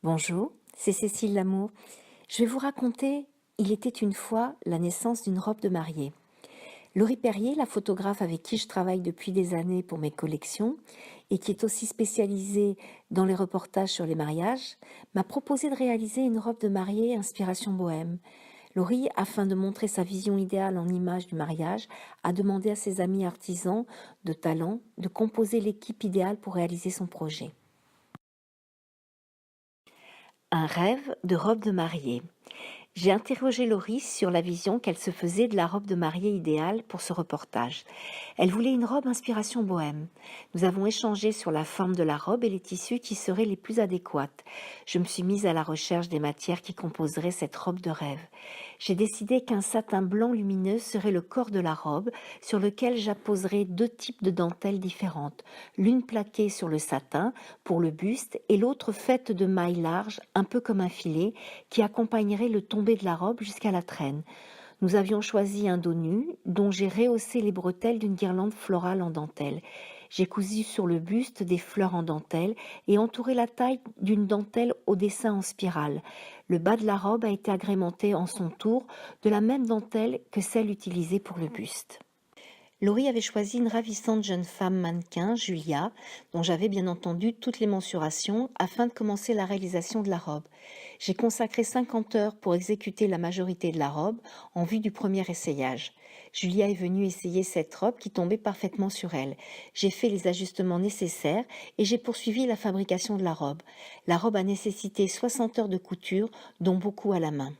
Bonjour, c'est Cécile Lamour. Je vais vous raconter Il était une fois la naissance d'une robe de mariée. Laurie Perrier, la photographe avec qui je travaille depuis des années pour mes collections et qui est aussi spécialisée dans les reportages sur les mariages, m'a proposé de réaliser une robe de mariée inspiration bohème. Laurie, afin de montrer sa vision idéale en image du mariage, a demandé à ses amis artisans de talent de composer l'équipe idéale pour réaliser son projet. Un rêve de robe de mariée. J'ai interrogé Laurie sur la vision qu'elle se faisait de la robe de mariée idéale pour ce reportage. Elle voulait une robe inspiration bohème. Nous avons échangé sur la forme de la robe et les tissus qui seraient les plus adéquates. Je me suis mise à la recherche des matières qui composeraient cette robe de rêve. J'ai décidé qu'un satin blanc lumineux serait le corps de la robe, sur lequel j'apposerai deux types de dentelles différentes, l'une plaquée sur le satin pour le buste et l'autre faite de mailles larges, un peu comme un filet, qui accompagnerait le tombé de la robe jusqu'à la traîne. Nous avions choisi un dos nu, dont j'ai rehaussé les bretelles d'une guirlande florale en dentelle. J'ai cousu sur le buste des fleurs en dentelle et entouré la taille d'une dentelle au dessin en spirale. Le bas de la robe a été agrémenté en son tour de la même dentelle que celle utilisée pour le buste. Laurie avait choisi une ravissante jeune femme mannequin, Julia, dont j'avais bien entendu toutes les mensurations afin de commencer la réalisation de la robe. J'ai consacré 50 heures pour exécuter la majorité de la robe en vue du premier essayage. Julia est venue essayer cette robe qui tombait parfaitement sur elle. J'ai fait les ajustements nécessaires et j'ai poursuivi la fabrication de la robe. La robe a nécessité 60 heures de couture, dont beaucoup à la main.